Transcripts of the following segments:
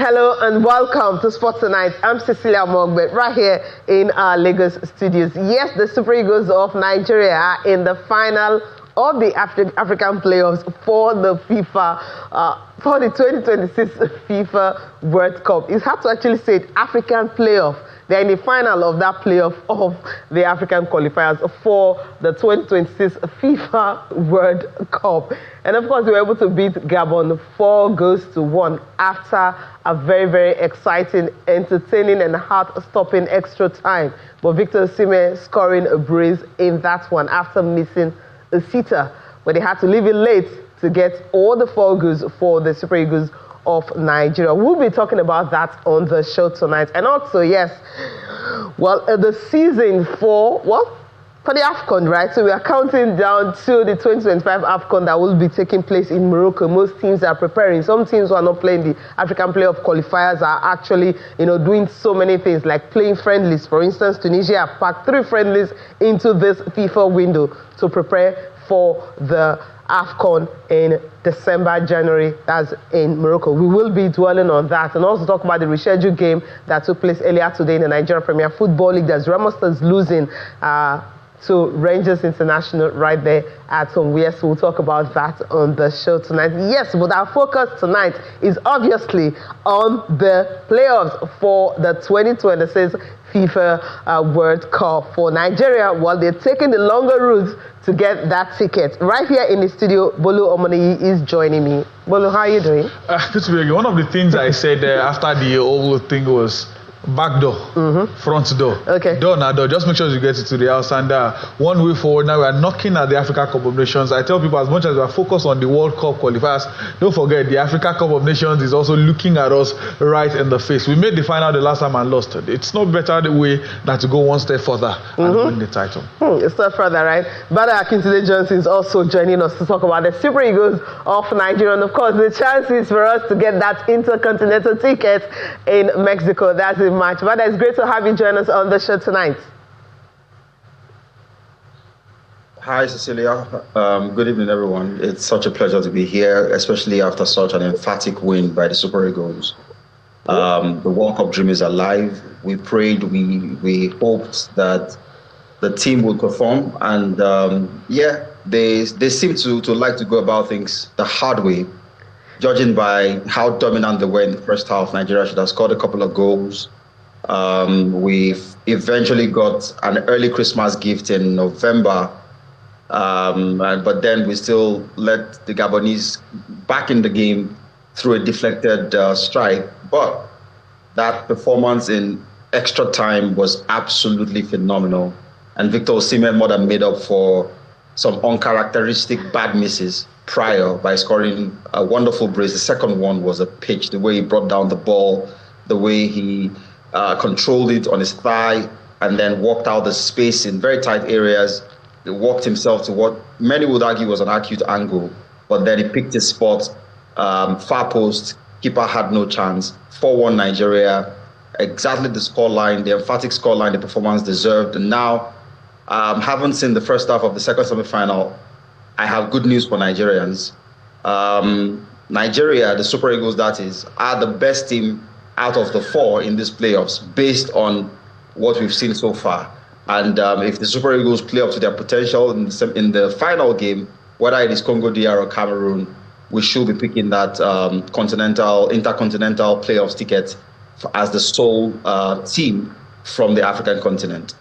Hello and welcome to Sports Tonight. I'm Cecilia Mogbe, right here in our Lagos studios. Yes, the Super Eagles of Nigeria are in the final of the African playoffs for the for the 2026 FIFA World Cup. It's hard to actually say it, African playoff. They're in the final of that playoff of the African qualifiers for the 2026 FIFA World Cup. And of course, we were able to beat Gabon 4-1 after a very, very exciting, entertaining, and heart-stopping extra time. But Victor Osimhen scoring a brace in that one after missing a sitter, where they had to leave it late to get all the 4 goals for the Super Eagles of Nigeria. We'll be talking about that on the show tonight. And also, yes, well, the season for the AFCON, right? So we are counting down to the 2025 AFCON that will be taking place in Morocco. Most teams are preparing. Some teams who are not playing the African playoff qualifiers are actually, doing so many things like playing friendlies. For instance, Tunisia packed 3 friendlies into this FIFA window to prepare for the AFCON in December, January, that's in Morocco. We will be dwelling on that and also talk about the rescheduled game that took place earlier today in the Nigeria Premier Football League. There's Remo Stars losing to Rangers International right there at home. Yes, we'll talk about that on the show tonight. Yes, but our focus tonight is obviously on the playoffs for the 2026 FIFA World Cup for Nigeria. While they're taking the longer route to get that ticket. Right here in the studio, Bolu Omoniyi is joining me. Bolu, how are you doing? Good to be here. One of the things I said after the whole thing was back door, front door. Okay. Door, now door. Just make sure you get it to the house. And one way forward, now we are knocking at the Africa Cup of Nations. I tell people, as much as we are focused on the World Cup qualifiers, don't forget the Africa Cup of Nations is also looking at us right in the face. We made the final the last time and lost. It's not better the way than to go one step further and win the title. A step further, right? Bada Akintunde Johnson is also joining us to talk about the Super Eagles of Nigeria. And of course, the chances for us to get that intercontinental ticket in Mexico. That's in March. But it's great to have you join us on the show tonight. Hi, Cecilia. Good evening, everyone. It's such a pleasure to be here, especially after such an emphatic win by the Super Eagles. The World Cup dream is alive. We prayed, we hoped that the team would perform, and they seem to like to go about things the hard way. Judging by how dominant they were in the first half, Nigeria should have scored a couple of goals. We've eventually got an early Christmas gift in November, but then we still let the Gabonese back in the game through a deflected strike. But that performance in extra time was absolutely phenomenal. And Victor Osimhen more than made up for some uncharacteristic bad misses prior by scoring a wonderful brace. The second one was a pitch, the way he brought down the ball, the way he controlled it on his thigh and then walked out the space in very tight areas. He walked himself to what many would argue was an acute angle, but then he picked his spot, far post, keeper had no chance, 4-1 Nigeria, exactly the scoreline, the emphatic scoreline the performance deserved. And now, haven't seen the first half of the second semi-final. I have good news for Nigerians. Nigeria, the Super Eagles that is, are the best team out of the 4 in these playoffs based on what we've seen so far. And if the Super Eagles play up to their potential in the final game, whether it is Congo DR or Cameroon, we should be picking that intercontinental playoffs ticket as the sole team from the African continent.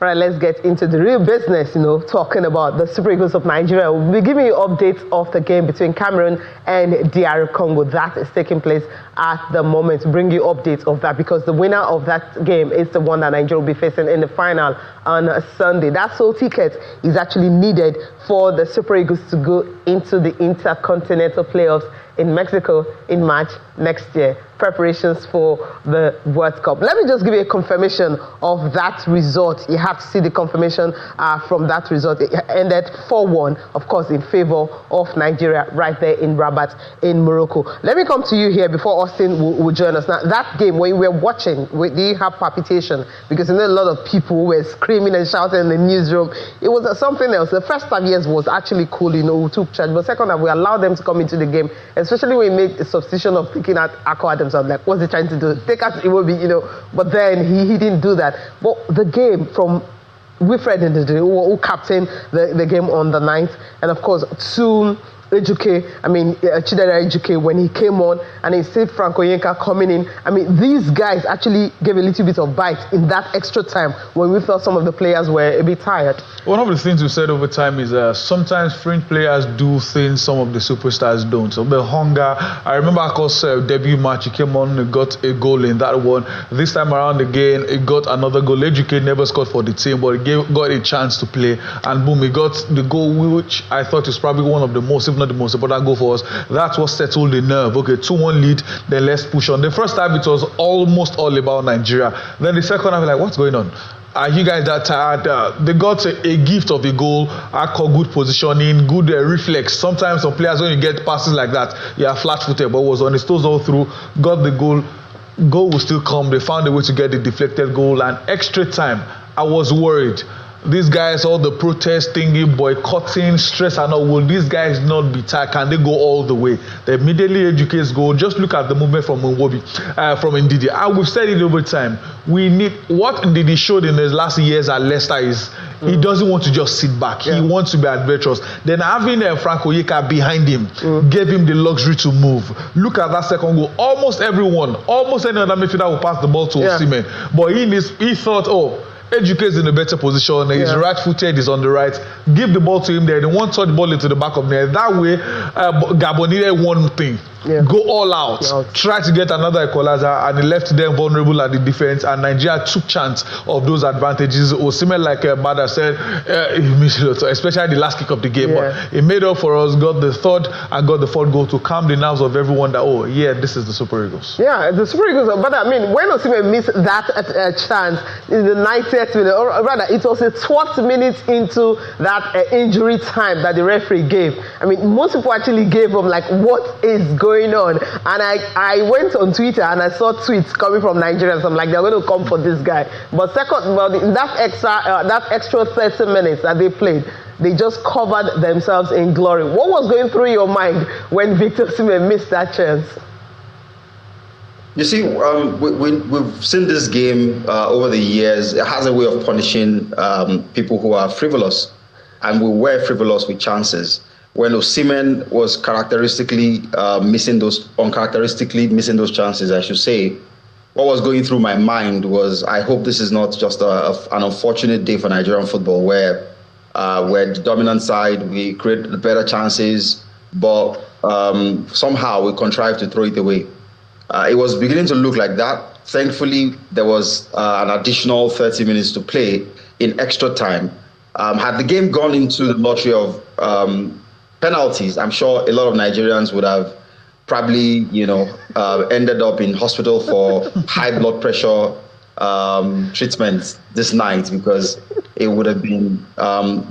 All right, let's get into the real business, talking about the Super Eagles of Nigeria. We'll be giving you updates of the game between Cameroon and DR Congo. That is taking place at the moment. To bring you updates of that, because the winner of that game is the one that Nigeria will be facing in the final on Sunday. That sole ticket is actually needed for the Super Eagles to go into the intercontinental playoffs in Mexico in March next year. preparations for the World Cup. Let me just give you a confirmation of that result. You have to see the confirmation from that result. It ended 4-1, of course, in favor of Nigeria right there in Rabat in Morocco. Let me come to you here before Austin will join us. Now, that game, when you were watching, do you have palpitation? Because you know a lot of people were screaming and shouting in the newsroom. It was something else. The first half, yes, was actually cool, we took charge. But second half, we allowed them to come into the game, especially when we made a substitution of picking out Akko Adams. I was like, what's he trying to do? Take out Iwobi, but then he didn't do that. But the game from Wilfred Ndidi, who captained the game on the 9th, and of course, Chidera Ejuke, when he came on, and he said Frank Onyeka coming in. These guys actually gave a little bit of bite in that extra time when we thought some of the players were a bit tired. One of the things we said over time is sometimes fringe players do things some of the superstars don't. So the hunger. I remember Akko's debut match, he came on, he got a goal in that one. This time around again, he got another goal. Ejuke never scored for the team, but he got a chance to play, and boom, he got the goal, which I thought was probably one of the most, if not the most important goal for us. That's what settled the nerve. Okay, 2-1 lead, then let's push on. The first time it was almost all about Nigeria. Then the second half, like, what's going on? Are you guys that tired? They got a gift of a goal. Akko, good positioning, good reflex. Sometimes some players, when you get passes like that, you are flat-footed, but was on his toes all through, got the goal. Goal will still come. They found a way to get the deflected goal, and extra time. I was worried. These guys, all the protest thingy, boycotting, stress and all, will these guys not be tired? Can they go all the way? They immediately educate goal. Just look at the movement from Ndidi. And we've said it over time. We need, what Ndidi showed in his last years at Leicester is he doesn't want to just sit back. Yeah. He wants to be adventurous. Then having Frank Onyeka behind him gave him the luxury to move. Look at that second goal. Almost everyone, almost any other midfielder will pass the ball to Osimhen. But he thought, Ejuke is in a better position. He's right-footed. He's on the right. Give the ball to him there. They won't touch the ball into the back of the net. That way, Gabon needed one thing. Go all out. Try to get another equalizer, and he left them vulnerable at the defense, and Nigeria took chance of those advantages. Osimhen, like Bada said, he missed a lot, especially the last kick of the game. But he made up for us, got the third and got the fourth goal to calm the nerves of everyone that, this is the Super Eagles. Yeah, the Super Eagles. But when Osimhen missed that chance in the 90th minute, or rather, it was the 12th minute into that injury time that the referee gave. Most people actually gave him, like, what is going on? And I went on Twitter and I saw tweets coming from Nigerians. I'm like, they're going to come for this guy. But that extra 30 minutes that they played, they just covered themselves in glory. What was going through your mind when Victor Osimhen missed that chance? You see, we've seen this game over the years. It has a way of punishing people who are frivolous, and we were frivolous with chances. When Osimhen was uncharacteristically missing those chances, I should say, what was going through my mind was, I hope this is not just an unfortunate day for Nigerian football, where we're the dominant side, we create the better chances, but somehow we contrive to throw it away. It was beginning to look like that. Thankfully, there was an additional 30 minutes to play in extra time. Had the game gone into the lottery of penalties, I'm sure a lot of Nigerians would have probably, ended up in hospital for high blood pressure treatment this night, because it would have been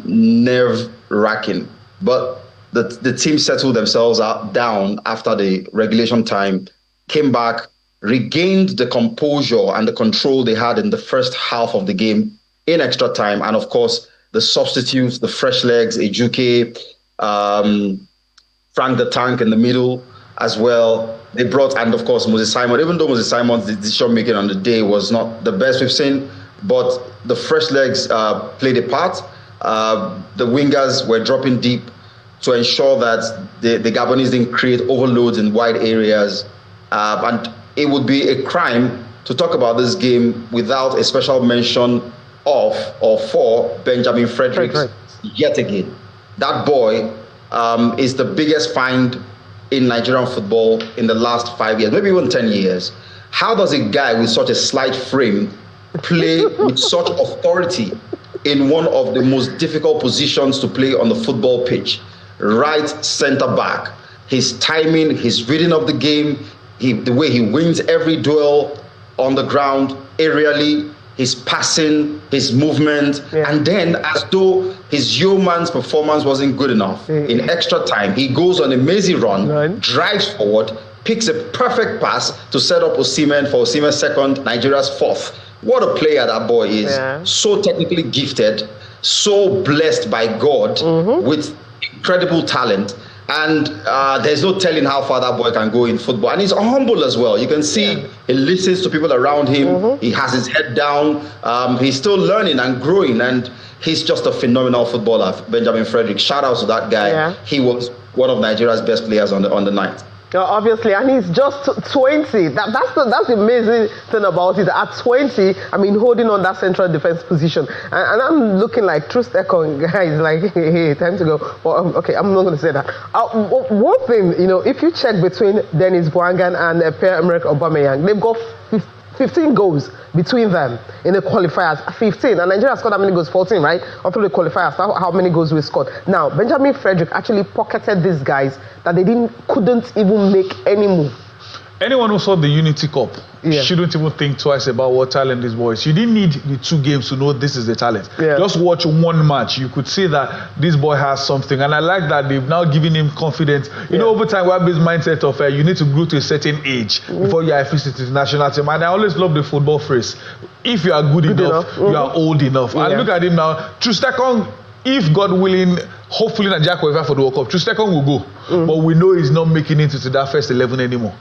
nerve-wracking. But the team settled themselves down after the regulation time, came back, regained the composure and the control they had in the first half of the game in extra time. And of course, the substitutes, the fresh legs, Ejuke, Frank the Tank in the middle as well. They brought, and of course, Moses Simon. Even though Moses Simon's decision making on the day was not the best we've seen, but the fresh legs played a part. The wingers were dropping deep to ensure that the Gabonese didn't create overloads in wide areas. And it would be a crime to talk about this game without a special mention of or for Benjamin Fredericks yet again. That boy is the biggest find in Nigerian football in the last 5 years, maybe even 10 years. How does a guy with such a slight frame play with such authority in one of the most difficult positions to play on the football pitch? Right center back. His timing, his reading of the game, the way he wins every duel on the ground, aerially, his passing, his movement, and then as though his yeoman's performance wasn't good enough, in extra time, he goes on a mazy run, drives forward, picks a perfect pass to set up Osimhen for Osimhen's second, Nigeria's fourth. What a player that boy is. So technically gifted, so blessed by God with incredible talent. And there's no telling how far that boy can go in football. And he's humble as well. You can see he listens to people around him. He has his head down. He's still learning and growing. And he's just a phenomenal footballer, Benjamin Frederick. Shout out to that guy. He was one of Nigeria's best players on the night. Obviously, and he's just 20. That's the amazing thing about it. At 20, I mean, holding on that central defense position. And I'm looking like Thrashing guys, like, hey, time to go. Well, okay, I'm not going to say that. One thing, if you check between Dennis Boangan and Pierre-Emerick Aubameyang, they've got 15 goals between them in the qualifiers. 15, and Nigeria scored how many goals? 14, right? Or through the qualifiers, how many goals we scored. Now, Benjamin Frederick actually pocketed these guys that they couldn't even make any move. Anyone who saw the Unity Cup shouldn't even think twice about what talent this boy is. You didn't need the 2 games to know this is the talent. Just watch one match. You could see that this boy has something. And I like that they've now given him confidence. You know, over time, we have this mindset of you need to grow to a certain age before you are fit to the national team. And I always love the football phrase. If you are good enough, you are old enough. And look at him now. Trustakong, if God willing, hopefully Nigeria qualify for the World Cup, Trustakong will go. But we know he's not making it into that first 11 anymore.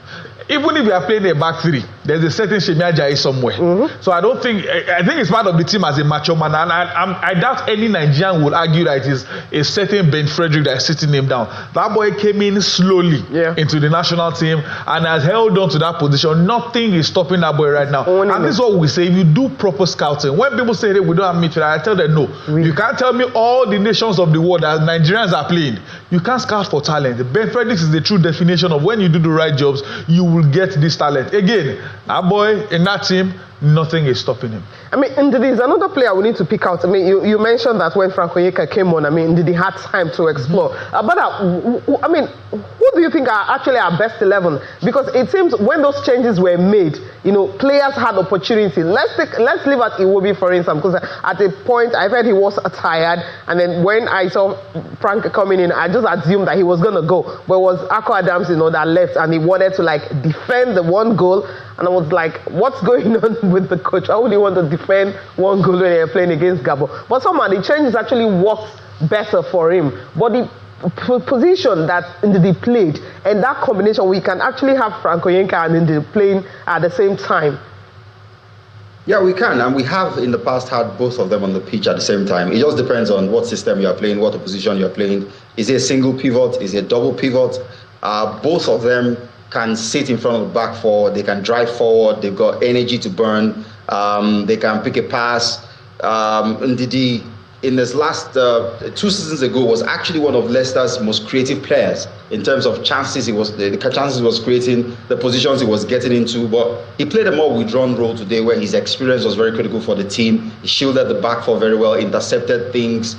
Even if you are playing a back 3, there's a certain Shemi Ajayi somewhere. So I think it's part of the team as a macho man. And I doubt any Nigerian would argue that it is a certain Ben Frederick that is sitting him down. That boy came in slowly into the national team and has held on to that position. Nothing is stopping that boy right now. And this is what we say, if you do proper scouting. When people say, hey, we don't have midfielder, I tell them no. You can't tell me all the nations of the world that Nigerians are playing. You can't scout for talent. Ben Frederick is the true definition of when you do the right jobs, you will get this talent. Again, that boy in that team, nothing is stopping him. I mean, and there's another player we need to pick out. I mean, you mentioned that when Frank Onyeka came on, I mean, did he have time to explore? But I mean, who do you think are actually our best 11? Because it seems when those changes were made, players had opportunity. Let's leave at Iwobi, for instance, because at a point I felt he was tired, and then when I saw Frank coming in, I just assumed that he was going to go. But it was Akko Adams, that left, and he wanted to defend the one goal. And I was like, what's going on with the coach? How would you want to defend one goal when you're playing against Gabon? But somehow the changes actually worked better for him. But the position that Ndidi played and that combination, we can actually have Frank Onyeka and Ndidi playing at the same time. Yeah, we can. And we have in the past had both of them on the pitch at the same time. It just depends on what system you are playing, what position you're playing. Is it a single pivot? Is it a double pivot? Both of them can sit in front of the back four, they can drive forward, they've got energy to burn, they can pick a pass. Ndidi, in this last 2 seasons ago, was actually one of Leicester's most creative players in terms of chances. The chances he was creating, the positions he was getting into, but he played a more withdrawn role today where his experience was very critical for the team. He shielded the back four very well, intercepted things,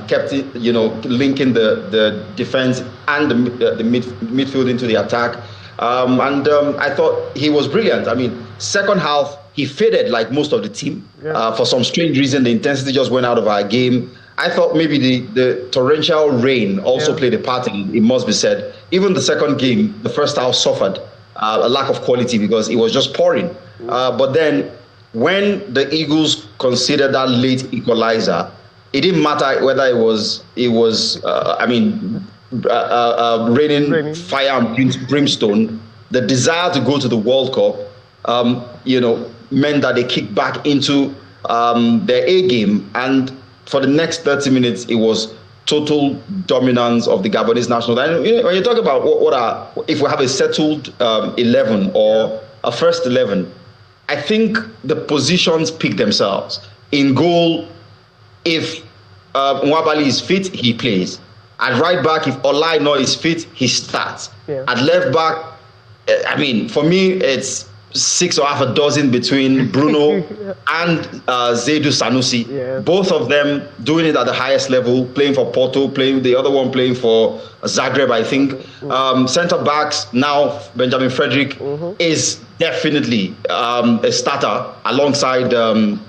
kept it, linking the defense and the midfield into the attack. I thought he was brilliant. I mean, second half, he faded like most of the team. For some strange reason, the intensity just went out of our game. I thought maybe the torrential rain also played a part in it, it must be said. Even the second game, the first half suffered a lack of quality because it was just pouring. But then when the Eagles conceded that late equalizer, it didn't matter whether it was raining fire and brimstone. The desire to go to the World Cup, meant that they kicked back into their A game, and for the next 30 minutes, it was total dominance of the Gabonese national team. When you talk about if we have a settled 11 or a first 11, I think the positions pick themselves. In goal, if Nwabali is fit, he plays. At right back, if Olaino is fit, he starts. At left back, for me, it's 6 or half a dozen between Bruno and Zaidu Sanusi. Yeah. Both of them doing it at the highest level, playing for Porto, playing the other one playing for Zagreb, I think. Centre backs now, Benjamin Frederick is definitely a starter alongside Calvin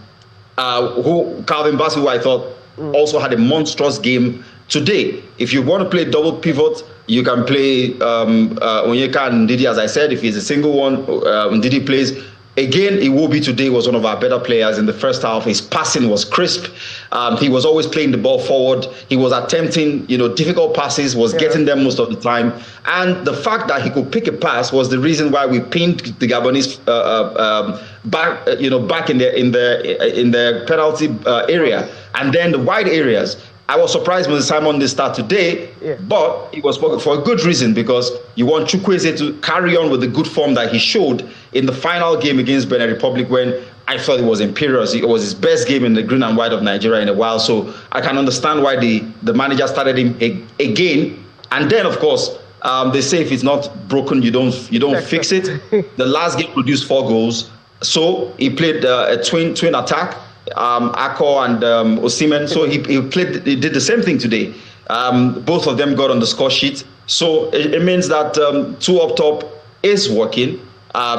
Bassey, who I thought also had a monstrous game today. If you want to play double pivot, you can play Onyeka and Ndidi, as I said. If he's a single one, Ndidi plays. Again, Iwobi today was one of our better players in the first half. His passing was crisp. He was always playing the ball forward. He was attempting, difficult passes, was getting them most of the time. And the fact that he could pick a pass was the reason why we pinned the Gabonese back in the penalty area, and then the wide areas. I was surprised when Simon did start today, but it was for a good reason, because you want Chukwueze to carry on with the good form that he showed in the final game against Benin Republic, when I thought it was imperious. It was his best game in the green and white of Nigeria in a while. So I can understand why the manager started him again. And then, of course, they say if it's not broken, you don't fix it. The last game produced 4 goals. So he played a twin attack. Akko and Osimhen. So he did the same thing today. Both of them got on the score sheet. So it means that 2 up top is working.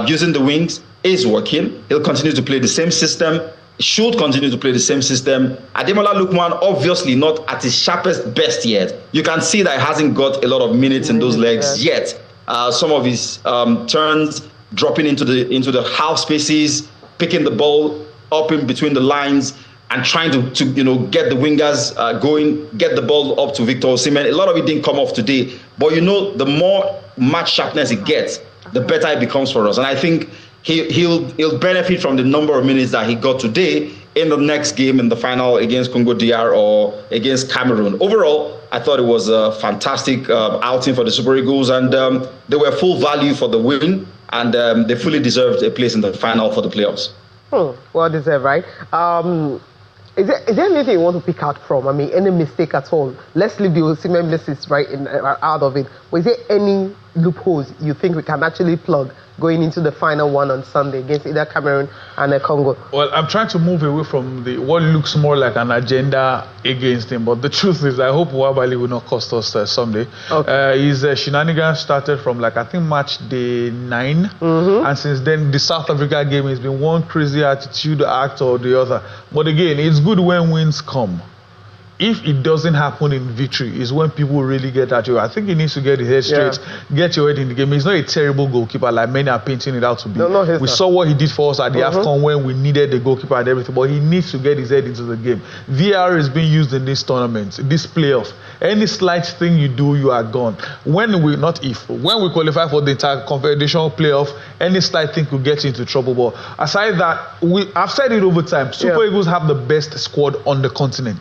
Using the wings is working. He'll continue to play the same system. Should continue to play the same system. Ademola Lookman, obviously not at his sharpest best yet. You can see that he hasn't got a lot of minutes in those legs yet. Some of his turns, dropping into the half spaces, picking the ball up in between the lines and trying to get the wingers going, get the ball up to Victor Osimhen. A lot of it didn't come off today, but the more match sharpness it gets, the better it becomes for us. And I think he'll benefit from the number of minutes that he got today in the next game, in the final against Congo DR or against Cameroon. Overall, I thought it was a fantastic outing for the Super Eagles, and they were full value for the win, and they fully deserved a place in the final for the playoffs. Well deserved, right? Is there anything you want to pick out from? I mean, any mistake at all? Let's leave the Osimhen misses out of it. But is there any loopholes you think we can actually plug going into the final one on Sunday against either Cameroon and Congo? Well, I'm trying to move away from what looks more like an agenda against him, but the truth is I hope Wabali will not cost us someday. Okay. His shenanigans started from I think match day 9, and since then the South Africa game has been one crazy attitude act or the other. But again, it's good when wins come. If it doesn't happen in victory, is when people really get at you. I think he needs to get his head straight, get your head in the game. He's not a terrible goalkeeper like many are painting it out to be. We saw what he did for us at the AFCON when we needed the goalkeeper and everything, but he needs to get his head into the game. VAR is being used in this tournament, this playoff. Any slight thing you do, you are gone. When we qualify for the entire Confederation playoff, any slight thing could get you into trouble. But aside that, I've said it over time, Super Eagles have the best squad on the continent.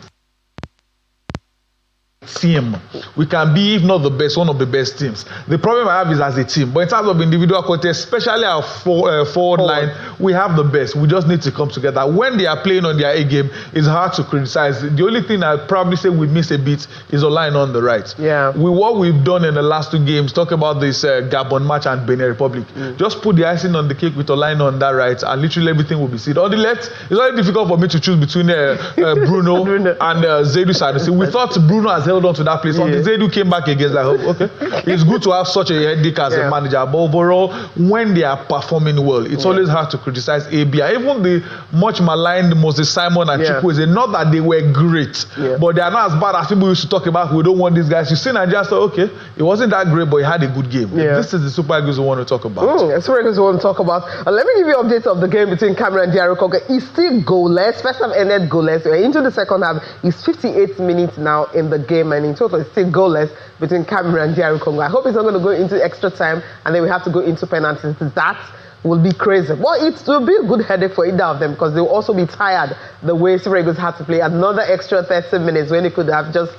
Team. We can be, if not the best, one of the best teams. The problem I have is as a team, but in terms of individual quality, especially our forward line, we have the best. We just need to come together. When they are playing on their A game, it's hard to criticize. The only thing I'd probably say we miss a bit is a line on the right. With what we've done in the last 2 games, talk about this Gabon match and Benin Republic, just put the icing on the cake with a line on that right, and literally everything will be seen. On the left, it's very difficult for me to choose between Bruno and Zaidu Sanusi. We thought Bruno has held on to that place. Until Zaidu came back against that. Okay, it's good to have such a headache as a manager, but overall, when they are performing well, it's always hard to criticize ABI. Even the much maligned Moses Simon and Chukwueze, not that they were great, but they are not as bad as people used to talk about. We don't want these guys. You see Nigeria, so okay, it wasn't that great, but he had a good game. This is the Super Eagles we want to talk about. Super Eagles we want to talk about. Let me give you updates of the game between Cameroon and DR Congo. He's still goalless. First half ended goalless. We're into the second half. It's 58 minutes now in the game, and in total it's still goalless between Cameroon and DR Congo. I hope it's not going to go into extra time and then we have to go into penalties. That will be crazy. Well, it will be a good headache for either of them because they will also be tired the way Super Eagles had to play another extra 30 minutes when they could have just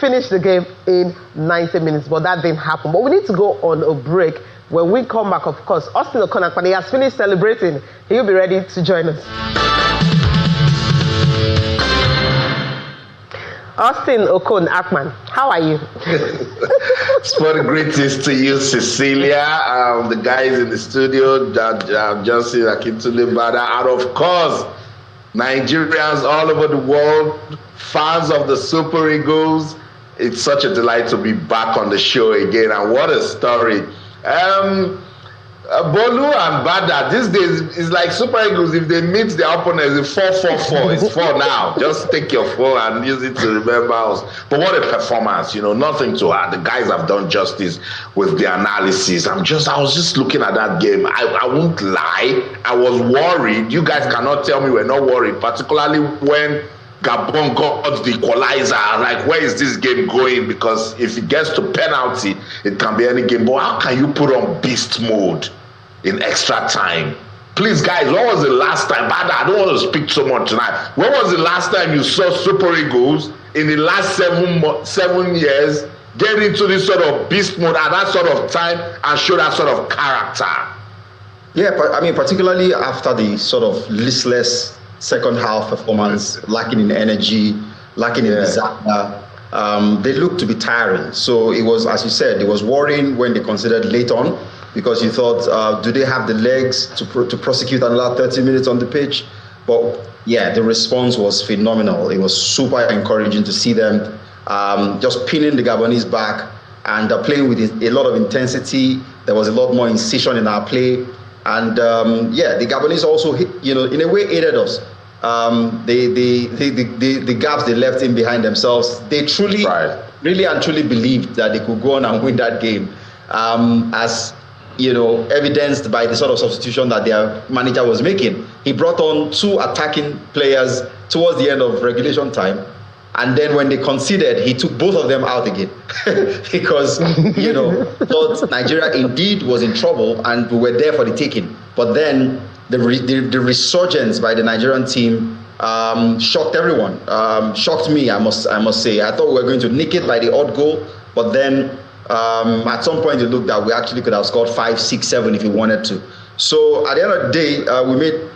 finished the game in 90 minutes, but that didn't happen. But we need to go on a break. When we come back, of course, Austin Okonakpan, he has finished celebrating. He'll be ready to join us. Austin Okon Akman, how are you? Sport greetings to you, Cecilia, the guys in the studio, Johnson, Akintunde Bada, and of course, Nigerians all over the world, fans of the Super Eagles. It's such a delight to be back on the show again, and what a story. Bolu and Bada, these days, it's like Super Eagles, if they meet their opponents, it's 4-4-4. It's 4 now. Just take your phone and use it to remember us. But what a performance, nothing to add. The guys have done justice with the analysis. I was just looking at that game. I won't lie. I was worried. You guys cannot tell me we're not worried, particularly when Gabon got the equalizer. Like, where is this game going? Because if it gets to penalty, it can be any game. But how can you put on beast mode in extra time? Please, guys, when was the last time? I don't want to speak so much tonight. When was the last time you saw Super Eagles in the last 7 years get into this sort of beast mode at that sort of time and show that sort of character? Yeah, I mean, particularly after the sort of listless second half performance, lacking in energy, lacking in desire, they looked to be tiring. So it was, as you said, it was worrying when they considered late on, because you thought, do they have the legs to prosecute another 30 minutes on the pitch? But yeah, the response was phenomenal. It was super encouraging to see them just pinning the Gabonese back and playing with a lot of intensity. There was a lot more incision in our play. And the Gabonese also, in a way aided us. The gaps they left in behind themselves, they truly, really and truly believed that they could go on and win that game. As evidenced by the sort of substitution that their manager was making. He brought on 2 attacking players towards the end of regulation time. And then when they conceded, he took both of them out again because, thought Nigeria indeed was in trouble and we were there for the taking. But then the resurgence by the Nigerian team shocked everyone, shocked me, I must say. I thought we were going to nick it by the odd goal, but then at some point it looked that we actually could have scored 5, 6, 7 if we wanted to. So at the end of the day, we made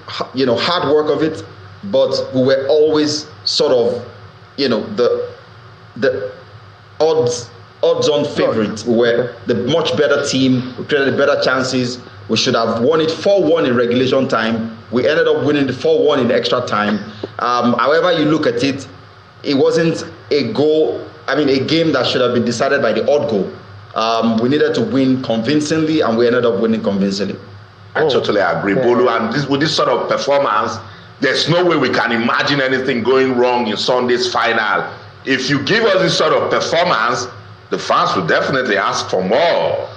hard work of it, but we were always sort of the odds-on favorite. We were the much better team. We created better chances. We should have won it 4-1 in regulation time. We ended up winning the 4-1 in extra time. However you look at it, it wasn't a game that should have been decided by the odd goal. We needed to win convincingly, and we ended up winning convincingly. I totally agree, Bolu. And with this sort of performance, there's no way we can imagine anything going wrong in Sunday's final. If you give us this sort of performance, the fans will definitely ask for more.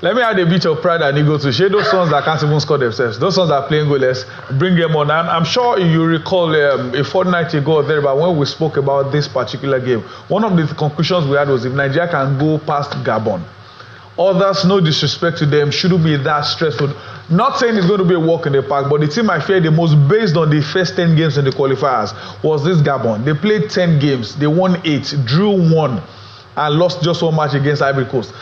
Let me add a bit of pride and ego to share those sons that can't even score themselves. Those sons that are playing goalless, bring them on. And I'm sure you recall a fortnight ago or there, but when we spoke about this particular game, one of the conclusions we had was if Nigeria can go past Gabon, others, no disrespect to them, shouldn't be that stressful. Not saying it's going to be a walk in the park, but the team I fear the most based on the first 10 games in the qualifiers was this Gabon. They played 10 games, they won 8, drew 1, and lost just 1 match against Ivory Coast.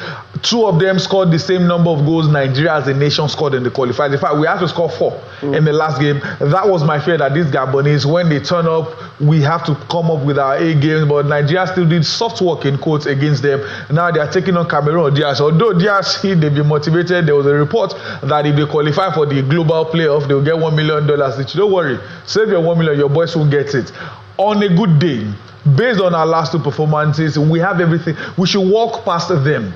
2 of them scored the same number of goals Nigeria as a nation scored in the qualifiers. In fact, we had to score 4 in the last game. That was my fear, that these Gabonese, when they turn up, we have to come up with our A game. But Nigeria still did soft work in quotes against them. Now they are taking on Cameroon or DRC. Although DRC, they've been motivated. There was a report that if they qualify for the global playoff, they'll get $1 million. Don't worry, save your $1 million, your boys will get it. On a good day, based on our last 2 performances, we have everything. We should walk past them.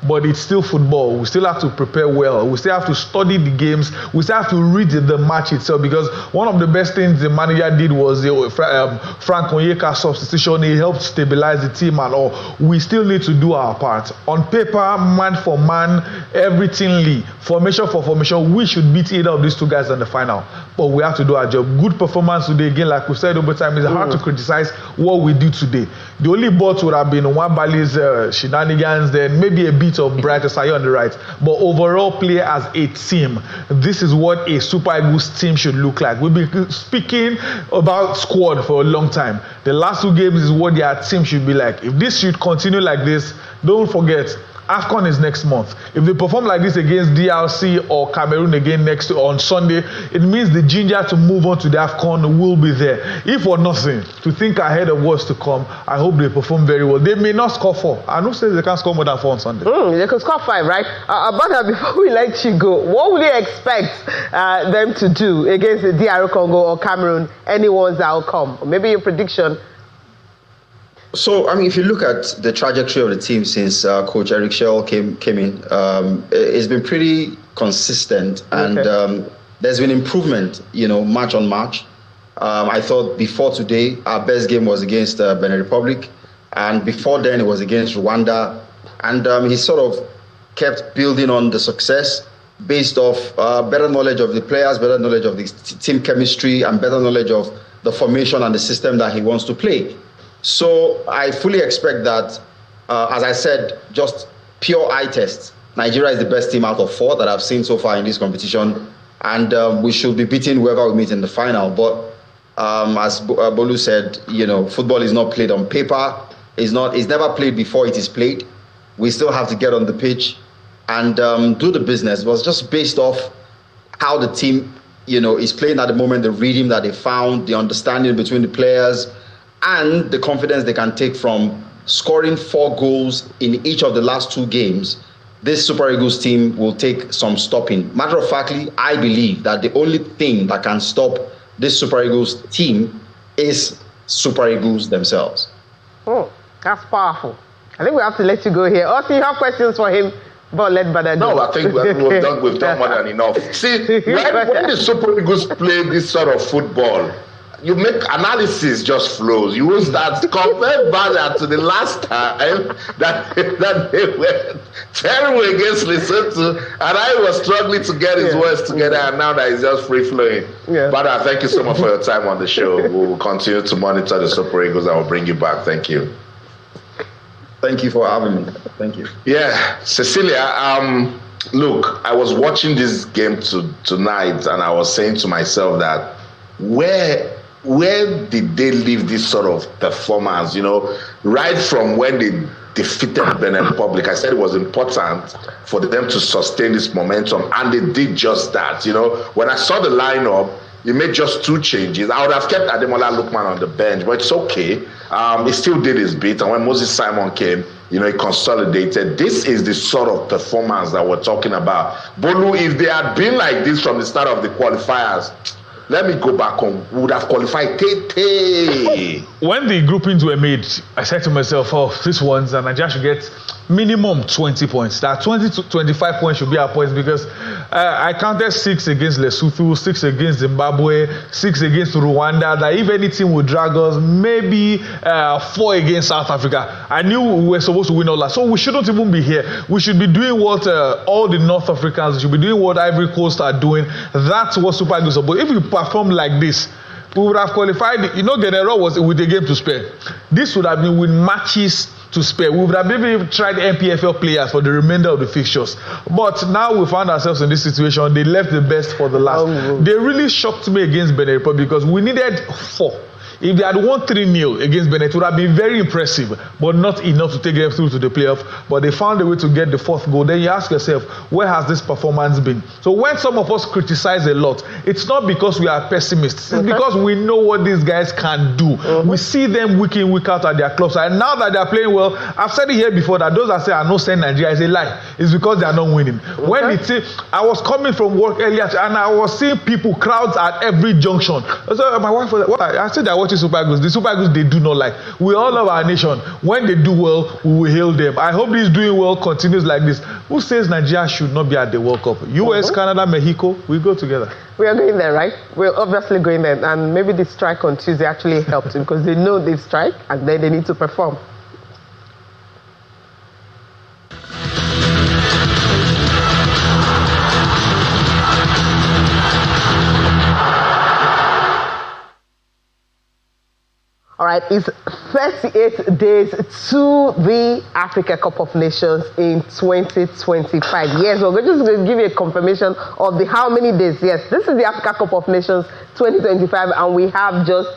But it's still football. We still have to prepare well. We still have to study the games. We still have to read the match itself, because one of the best things the manager did was Frank Onyeka substitution. He helped stabilize the team and all. We still need to do our part. On paper, man for man, everything, formation for formation, we should beat either of these 2 guys in the final. But we have to do our job. Good performance today. Again, like we said over time, it's hard to criticize what we do today. The only but would have been Nwabali's shenanigans, then maybe a bit of Bright Osayi on the right. But overall play as a team, this is what a Super Eagles team should look like. We've been speaking about squad for a long time. The last 2 games is what their team should be like. If this should continue like this, don't forget, AFCON is next month. If they perform like this against DRC or Cameroon again on Sunday, it means the ginger to move on to the AFCON will be there. If for nothing, to think ahead of what's to come, I hope they perform very well. They may not score 4. I know says they can't score more than 4 on Sunday. They could score 5, right? But before we let you go, what would you expect them to do against the DR Congo or Cameroon? Anyone's outcome? Or maybe your prediction? So, I mean, if you look at the trajectory of the team since Coach Eric Schell came in, it's been pretty consistent, and there's been improvement, match on match. I thought before today, our best game was against Benin Republic, and before then it was against Rwanda, and he sort of kept building on the success based off better knowledge of the players, better knowledge of the team chemistry, and better knowledge of the formation and the system that he wants to play. So I fully expect that, as I said, just pure eye test. Nigeria is the best team out of 4 that I've seen so far in this competition, and we should be beating whoever we meet in the final. But as Bolu said, football is not played on paper. It's never played before it is played. We still have to get on the pitch and do the business. It was just based off how the team, is playing at the moment, the rhythm that they found, the understanding between the players, and the confidence they can take from scoring 4 goals in each of the last 2 games. This Super Eagles team will take some stopping. Matter of factly, I believe that the only thing that can stop this Super Eagles team is Super Eagles themselves. Oh, that's powerful. I think we have to let you go here. Also, you have questions for him? But let Bada No, I think we've done more than enough. See, when the Super Eagles play this sort of football, you make analysis just flows. You will start compare Bada to the last time that they were terrible against Lesotho, and I was struggling to get his words together, and now that it's just free flowing. Yeah. Bada, thank you so much for your time on the show. We will continue to monitor the Super Eagles. I will bring you back. Thank you. Thank you for having me. Thank you. Yeah, Cecilia. Look, I was watching this game tonight, and I was saying to myself that where did they leave this sort of performance? Right from when they defeated Benin Republic, I said it was important for them to sustain this momentum, and they did just that. When I saw the lineup, he made just 2 changes. I would have kept Ademola Lookman on the bench, but it's okay. He still did his bit, and when Moses Simon came, he consolidated. This is the sort of performance that we're talking about. Bolu, if they had been like this from the start of the qualifiers, let me go back home. We would have qualified. When the groupings were made, I said to myself, this one's and Nigeria should get minimum 20 points. That 20 to 25 points should be our points, because I counted 6 against Lesotho, 6 against Zimbabwe, 6 against Rwanda. That if any team would drag us, maybe 4 against South Africa. I knew we were supposed to win all that. So we shouldn't even be here. We should be doing what all the North Africans should be doing, what Ivory Coast are doing. That's what Super Eagles are. But if we perform like this, we would have qualified. Guerrero was with a game to spare. This would have been with matches to spare. We would have maybe tried MPFL players for the remainder of the fixtures. But now we found ourselves in this situation. They left the best for the last. They really shocked me against Benin Republic, because we needed 4. If they had won 3-0 against Benin, it would have been very impressive, but not enough to take them through to the playoff. But they found a way to get the 4th goal. Then you ask yourself, where has this performance been? So when some of us criticize a lot, it's not because we are pessimists. It's because we know what these guys can do. We see them week in, week out at their clubs. And now that they are playing well, I've said it here before, that those that say I know send Nigeria is a lie. It's because they are not winning. When I was coming from work earlier, and I was seeing crowds at every junction. So my wife was like, I said that Super Eagles. The Super Eagles, they do not like. We all love our nation. When they do well, we will hail them. I hope this doing well continues like this. Who says Nigeria should not be at the World Cup? US, Canada, Mexico, we go together. We are going there, right? We're obviously going there. And maybe the strike on Tuesday actually helped, because they know they've strike and then they need to perform. All right, it's 38 days to the Africa Cup of Nations in 2025. Yes, we're just going to give you a confirmation of the how many days. Yes, this is the Africa Cup of Nations 2025, and we have just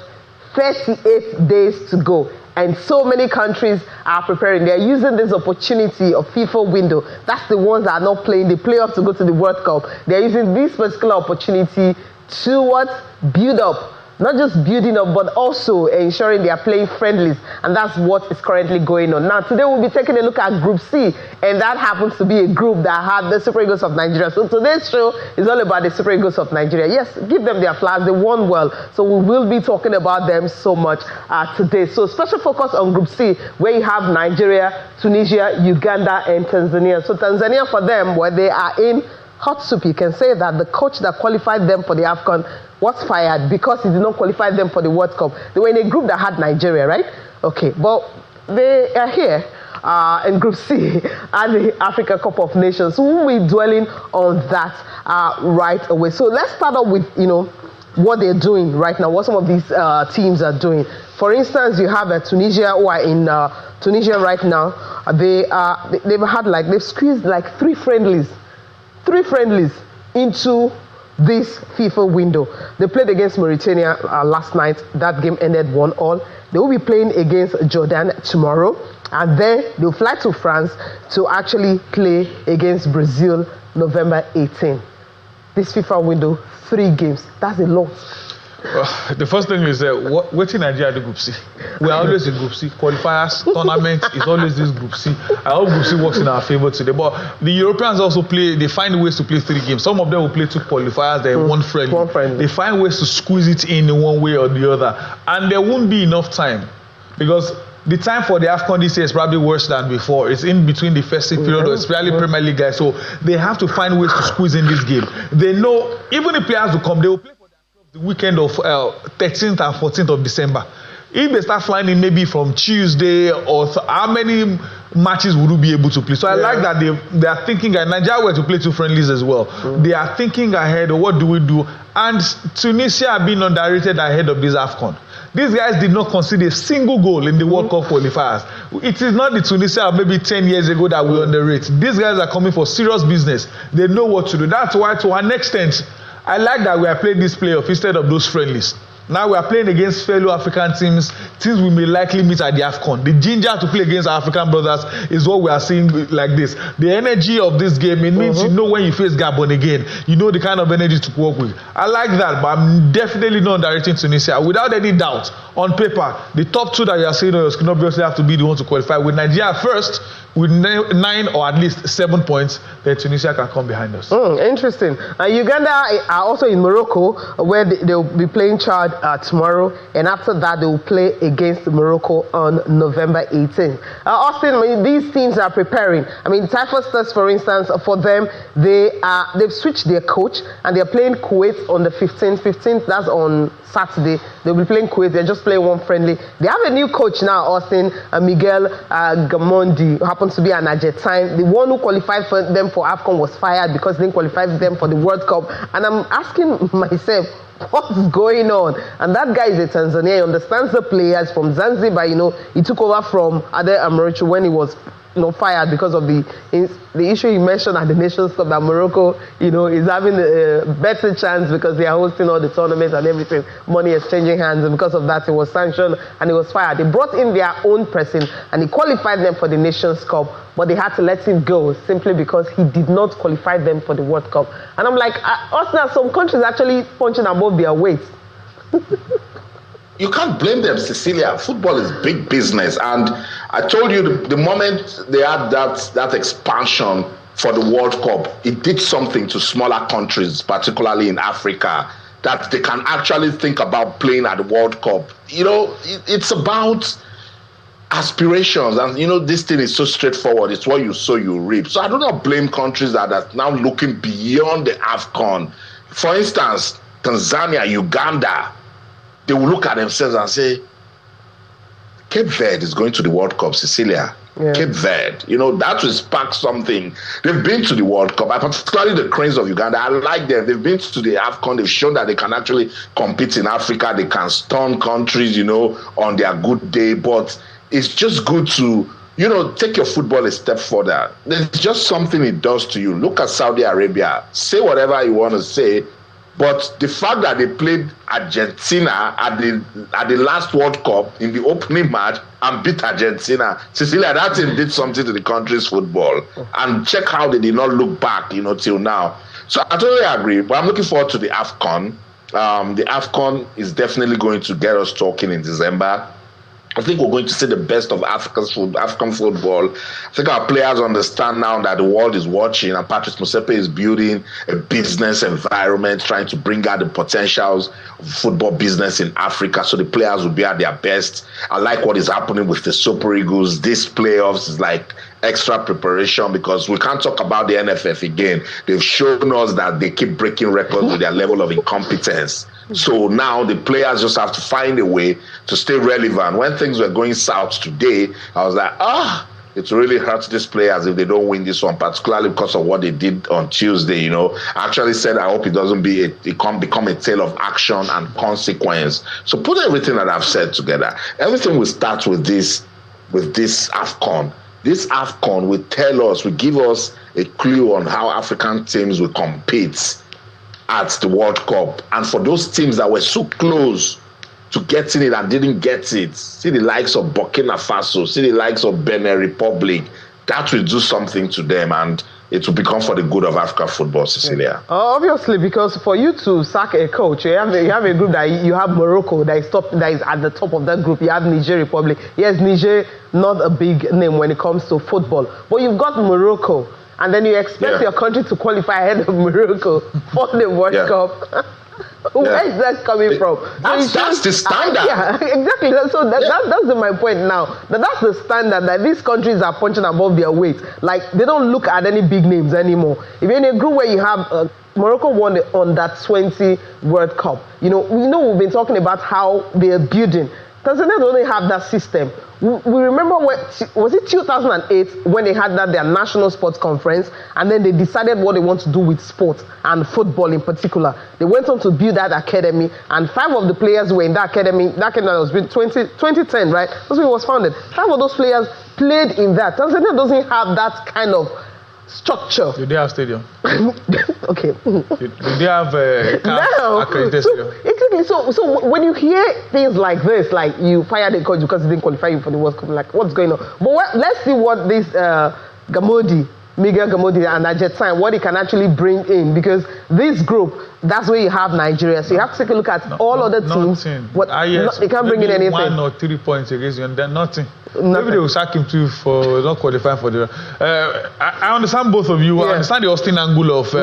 38 days to go. And so many countries are preparing. They're using this opportunity of FIFA window. That's the ones that are not playing the playoffs to go to the World Cup. They're using this particular opportunity to build up. Not just building up, but also ensuring they are playing friendlies. And that's what is currently going on. Now, today we'll be taking a look at Group C. And that happens to be a group that had the Super Eagles of Nigeria. So today's show is all about the Super Eagles of Nigeria. Yes, give them their flowers. They won well. So we will be talking about them so much today. So special focus on Group C, where you have Nigeria, Tunisia, Uganda, and Tanzania. So Tanzania, for them, where they are in hot soup, you can say that the coach that qualified them for the AFCON was fired because he did not qualify them for the World Cup. They were in a group that had Nigeria, right? Okay, but they are here in Group C at the Africa Cup of Nations. So we'll be dwelling on that right away. So let's start off with, what they're doing right now, what some of these teams are doing. For instance, you have Tunisia, who are in Tunisia right now. They've squeezed like three friendlies into this FIFA window. They played against Mauritania last night. That game ended 1-1. They will be playing against Jordan tomorrow, and then they'll fly to France to actually play against Brazil November 18. This FIFA window, 3 games. That's a lot. The first thing is waiting Nigeria to Group C. We are always in Group C. Qualifiers, tournament is always this Group C. I hope Group C works in our favor today. But the Europeans also they find ways to play 3 games. Some of them will play 2 qualifiers, then one friendly. They find ways to squeeze it in one way or the other. And there won't be enough time because the time for the AFCON this year is probably worse than before. It's in between the festive period, or especially Premier League guys. So they have to find ways to squeeze in this game. They know even the players will come, they will play for the weekend of 13th and 14th of December. If they start flying in maybe from Tuesday, or how many matches would you be able to play? So I like that they are thinking, and Nigeria were to play 2 friendlies as well. They are thinking ahead of what do we do. And Tunisia are being underrated ahead of this AFCON. These guys did not concede a single goal in the World Cup qualifiers. It is not the Tunisia of maybe 10 years ago that we underrate. These guys are coming for serious business. They know what to do. That's why, to an extent, I like that we are playing this playoff instead of those friendlies. Now we are playing against fellow African teams we may likely meet at the AFCON. The ginger to play against our African brothers is what we are seeing like this. The energy of this game, it means you know when you face Gabon again, you know the kind of energy to work with. I like that, but I'm definitely not underrating Tunisia. Without any doubt, on paper, the top 2 that you are seeing on your screen obviously have to be the ones to qualify. With Nigeria first, with 9 or at least 7 points, then Tunisia can come behind us. Interesting. Uganda are also in Morocco, where they'll be playing Chad tomorrow, and after that they will play against Morocco on November 18th. Austin, these teams are preparing. Cyprus Stars, for instance, for them, they've switched their coach, and they're playing Kuwait on the 15th. 15th, that's on Saturday. They'll be playing Kuwait. They're just playing 1 friendly. They have a new coach now, Austin, Miguel Gamondi, who happens to be an Argentine. The one who qualified for them for AFCON was fired because they didn't qualify them for the World Cup. And I'm asking myself, what's going on? And that guy is a Tanzanian. He understands the players from Zanzibar. He took over from Ade Amorocho when he was fired because of the issue he mentioned at the Nations Cup, that Morocco, is having a better chance because they are hosting all the tournaments and everything, money exchanging hands, and because of that, he was sanctioned and he was fired. They brought in their own person and he qualified them for the Nations Cup, but they had to let him go simply because he did not qualify them for the World Cup. And I'm like, also, some countries actually punching above their weight. You can't blame them, Cecilia. Football is big business. And I told you the moment they had that expansion for the World Cup, it did something to smaller countries, particularly in Africa, that they can actually think about playing at the World Cup. It's about aspirations. And, this thing is so straightforward. It's what you sow, you reap. So I do not blame countries that are now looking beyond the AFCON. For instance, Tanzania, Uganda, they will look at themselves and say, Cape Verde is going to the World Cup, Cecilia. Yeah. Cape Verde, that will spark something. They've been to the World Cup, particularly the Cranes of Uganda. I like them. They've been to the AFCON. They've shown that they can actually compete in Africa. They can stun countries, on their good day. But it's just good to, take your football a step further. There's just something it does to you. Look at Saudi Arabia. Say whatever you want to say. But the fact that they played Argentina at the last World Cup in the opening match and beat Argentina, Cecilia, that team did something to the country's football. And check how they did not look back, till now. So I totally agree. But I'm looking forward to the AFCON. The AFCON is definitely going to get us talking in December. I think we're going to see the best of African football. I think our players understand now that the world is watching, and Patrice Motsepe is building a business environment, trying to bring out the potentials of football business in Africa, so the players will be at their best. I like what is happening with the Super Eagles. This playoffs is like extra preparation, because we can't talk about the NFF again. They've shown us that they keep breaking records with their level of incompetence. So now the players just have to find a way to stay relevant. When things were going south today, I was like, it really hurts these players if they don't win this one, particularly because of what they did on Tuesday. I actually said I hope it doesn't become a tale of action and consequence. So put everything that I've said together. Everything will start with this AFCON. This AFCON will give us a clue on how African teams will compete at the World Cup. And for those teams that were so close to getting it and didn't get it, see the likes of Burkina Faso, see the likes of Benin Republic, that will do something to them, and it will become for the good of African football, Cecilia. Obviously, because for you to sack a coach, you have a group that you have Morocco that is at the top of that group. You have Niger Republic. Yes, Niger, not a big name when it comes to football, but you've got Morocco, and then you expect your country to qualify ahead of Morocco for the World Cup. Where is that coming from? That's the standard. Yeah, exactly. So that's my point now. That's the standard, that these countries are punching above their weight. Like, they don't look at any big names anymore. If you're in a group where you have Morocco won the Under-20 World Cup, we've been talking about how they are building. Tanzania don't only have that system. We remember, was it 2008 when they had their national sports conference, and then they decided what they want to do with sports and football in particular. They went on to build that academy, and 5 of the players were in that academy. That academy was built 2010, right? That's when it was founded. 5 of those players played in that. Tanzania doesn't have that kind of structure. Do they have stadium? Okay. Do they have accredited stadium? Exactly. So when you hear things like this, like you fired a coach because he didn't qualify you for the World Cup, like, what's going on? But let's see what this Miguel Gamodi and Ajet what he can actually bring in, because this group, that's where you have Nigeria. So you have to take a look at all other teams. They can't bring in anything. 1 or 3 points against you, and then nothing. Maybe they will sack him too for not qualifying for the. I understand both of you. I understand the Austin angle of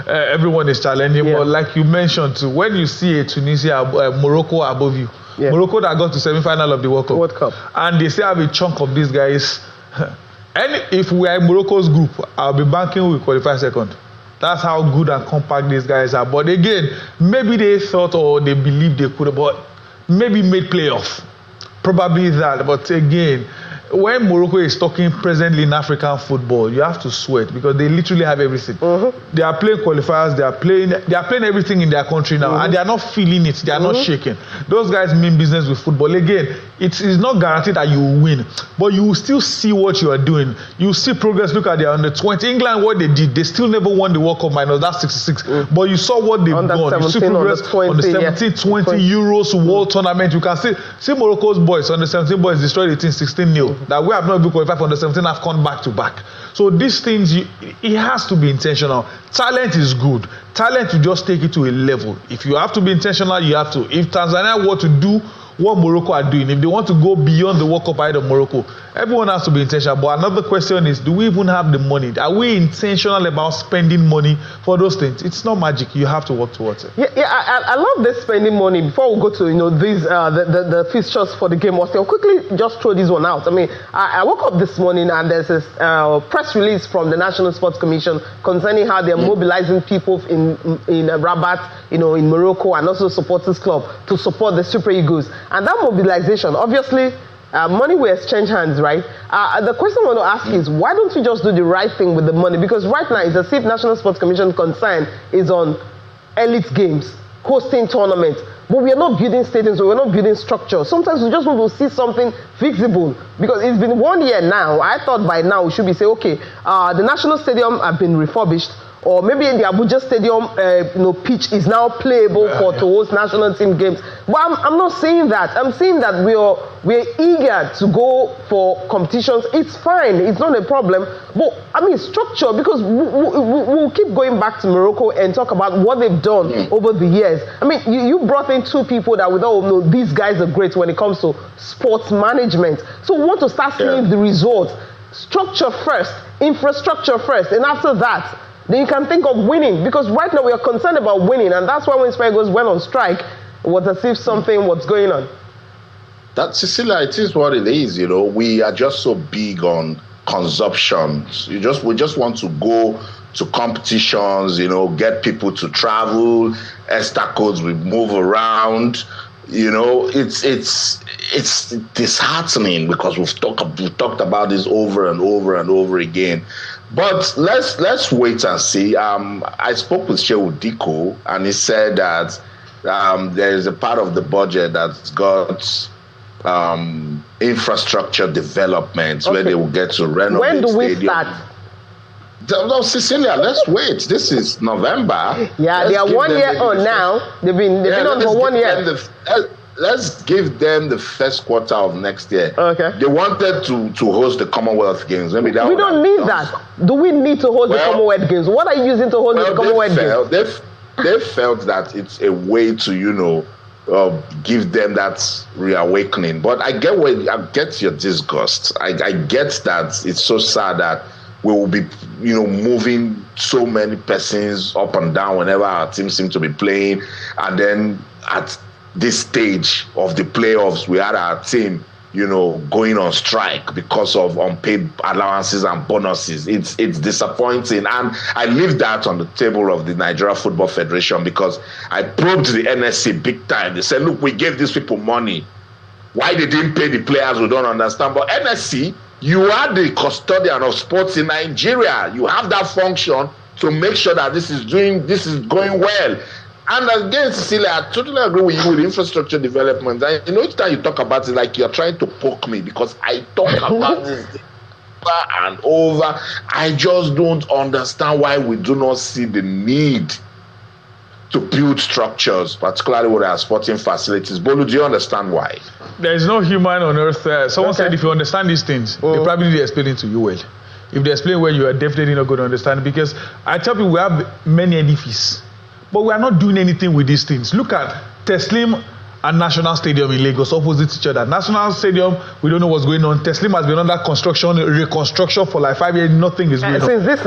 everyone is challenging, but like you mentioned too, when you see a Tunisia, Morocco above you, Morocco that got to semi-final of the World Cup, and they still have a chunk of these guys. And if we are in Morocco's group, I'll be banking we qualify second. That's how good and compact these guys are. But again, maybe they thought or they believed they could, but maybe made playoff. Probably that. But again, when Morocco is talking presently in African football, you have to sweat, because they literally have everything. They are playing qualifiers, they are playing everything in their country now, and they are not feeling it, they are not shaking. Those guys mean business with football. Again, it is not guaranteed that you will win, but you will still see what you are doing. You see progress. Look at their Under-20. England, what they did, they still never won the World Cup minus that 66. But you saw what they've done. You see progress on the 17-20 Euros World Tournament. You can see Morocco's boys, on the 17 boys, destroyed the team 16-0. That we have not been qualified for the 17 AFCON back to back. So these things, it has to be intentional. Talent is good. Talent, you just take it to a level. If you have to be intentional, you have to. If Tanzania were to do what Morocco are doing, if they want to go beyond the World Cup ahead of Morocco, everyone has to be intentional. But another question is, do we even have the money? Are we intentional about spending money for those things? It's not magic. You have to work towards it. I love this spending money. Before we go to these the fixtures for the game, I'll quickly just throw this one out. I mean, I woke up this morning and there's this press release from the National Sports Commission concerning how they're mobilizing people in Rabat, in Morocco, and also supporters club to support the Super Eagles. And that mobilization, obviously, money will exchange hands, right? The question I want to ask is, why don't we just do the right thing with the money? Because right now, it's as if National Sports Commission concern is on elite games, hosting tournaments. But we are not building stadiums, we're not building structure. Sometimes we just want to see something feasible. Because it's been 1 year now. I thought by now we should be saying, okay, the National Stadium have been refurbished. or maybe the Abuja Stadium pitch is now playable to host national team games. But I'm not saying that. I'm saying that we're eager to go for competitions. It's fine. It's not a problem. But I mean structure, because we'll keep going back to Morocco and talk about what they've done over the years. I mean, you brought in two people that we all know these guys are great when it comes to sports management. So we want to start seeing the results. Structure first, infrastructure first, and after that, then you can think of winning. Because right now we are concerned about winning, and that's why when Super Eagles went on strike, it was as if something was going on. That, Cecilia, it is what it is. We are just so big on consumption. We just want to go to competitions. Get people to travel. ESTA codes, we move around. It's disheartening because we've talked about this over and over and over again. But let's wait and see. I spoke with Shehu Diko, and he said that there is a part of the budget that's got infrastructure development where they will get to renovate. When do we stadium. start? No, Cecilia, let's wait. This is November. Yeah, they are 1 year on now. They've been on for 1 year. Let's give them the first quarter of next year. Okay. They wanted to host the Commonwealth Games. Maybe that. We don't need that. Do we need to host the Commonwealth Games? What are you using to host the Commonwealth Games? They felt that it's a way to give them that reawakening. But I get your disgust. I get that it's so sad that we will be, moving so many persons up and down whenever our team seem to be playing. And then at this stage of the playoffs, we had our team, going on strike because of unpaid allowances and bonuses. It's disappointing. And I leave that on the table of the Nigeria Football Federation because I probed the NSC big time. They said, look, we gave these people money. Why they didn't pay the players, we don't understand. But NSC, you are the custodian of sports in Nigeria. You have that function to make sure that this is going well. And again, Cecilia, I totally agree with you with infrastructure development. And each time you talk about it, like you're trying to poke me because I talk about this over and over. I just don't understand why we do not see the need to build structures, particularly with our sporting facilities. Bolu, do you understand why? There is no human on earth. Someone said if you understand these things, they probably need to explain it to you well. If they explain well, you are definitely not going to understand. Because I tell people we have many edifices, but we are not doing anything with these things. Look at Teslim and National Stadium in Lagos, opposite each other. National Stadium, we don't know what's going on. Teslim has been under reconstruction for like 5 years. Nothing is going on. Since this,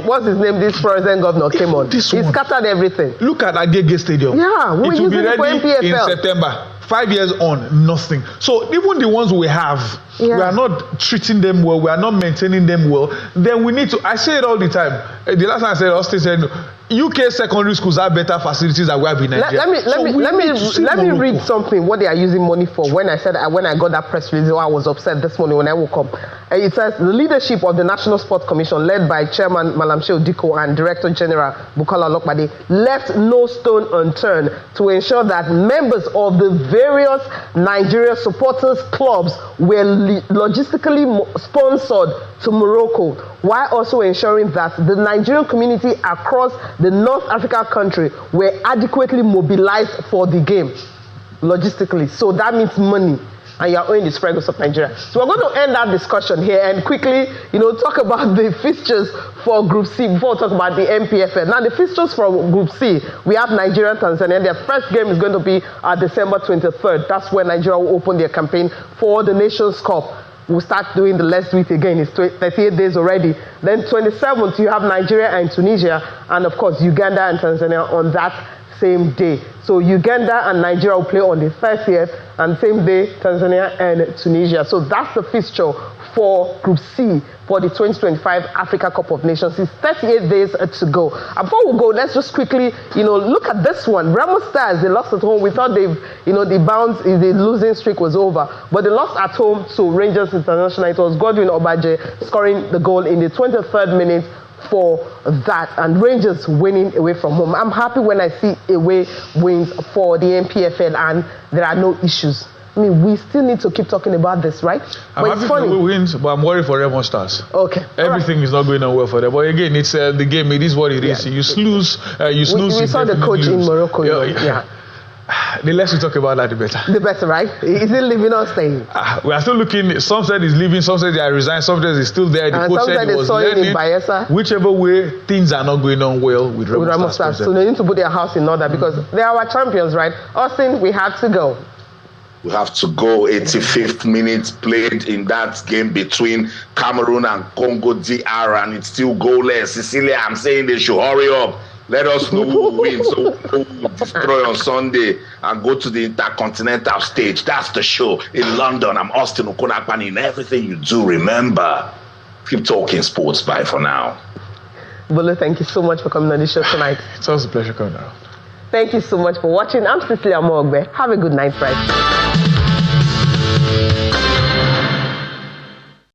what's his name, this present governor came on, he scattered everything. Look at Agege Stadium. Yeah, it will be ready in MPFL. September. 5 years on, nothing. So even the ones we have, we are not treating them well. We are not maintaining them well. Then we need to. I say it all the time. The last time I said, Austin said, UK secondary schools have better facilities than we have in Nigeria. Let me read something. What they are using money for? When I got that press release, I was upset this morning when I woke up. It says the leadership of the National Sports Commission, led by Chairman Malam Shehu Diko and Director General Bukola Olokpade, left no stone unturned to ensure that members of the various Nigeria supporters clubs were logistically sponsored to Morocco, while also ensuring that the Nigerian community across the North Africa country were adequately mobilized for the game logistically. So that means money. And you're owning the Super Eagles of Nigeria. So we're going to end that discussion here and quickly, talk about the fixtures for Group C before we talk about the MPFL. Now, the fixtures for Group C, we have Nigeria and Tanzania. Their first game is going to be December 23rd. That's when Nigeria will open their campaign for the Nations Cup. We'll start doing the Let's Do It again. It's 38 days already. Then 27th, you have Nigeria and Tunisia. And, of course, Uganda and Tanzania on that same day. So Uganda and Nigeria will play on the 30th, and same day Tanzania and Tunisia. So that's the fixture for Group C for the 2025 Africa Cup of Nations. It's 38 days to go. And before we go, let's just quickly, look at this one. Remo Stars, they lost at home. We thought the losing streak was over, but they lost at home to Rangers International. It was Godwin Obaje scoring the goal in the 23rd minute for that, and Rangers winning away from home. I'm happy when I see away wins for the MPFL and there are no issues. I mean, we still need to keep talking about this, right? I'm But it's happy funny. we wins, but I'm worried for Remo Stars. Okay. Everything is not going on well for them. But again, it's the game. It is what it is. Yeah. You snooze, you snooze. We saw the coach in Morocco. Yeah. The less we talk about that, the better. The better, right? Is he leaving or staying? We are still looking. Some said he's leaving. Some said he has resigned. Some said he's still there. The And coach some said said he they was saw him in learning. Bayelsa. Whichever way, things are not going on well with Remo Ramo Stars. Stars. So they need to put their house in order because they are our champions, right? Austin, we have to go. We have to go. 85th minute played in that game between Cameroon and Congo DR, and it's still goalless. Cecilia, I'm saying they should hurry up. Let us know who wins, who will destroy on Sunday, and go to the Intercontinental stage. That's the show in London. I'm Austin Okonakpani. In everything you do, remember, keep talking sports. Bye for now. Bolo, thank you so much for coming on the show tonight. It's always a pleasure coming around. Thank you so much for watching. I'm Cecilia Mogbe. Have a good night, friends.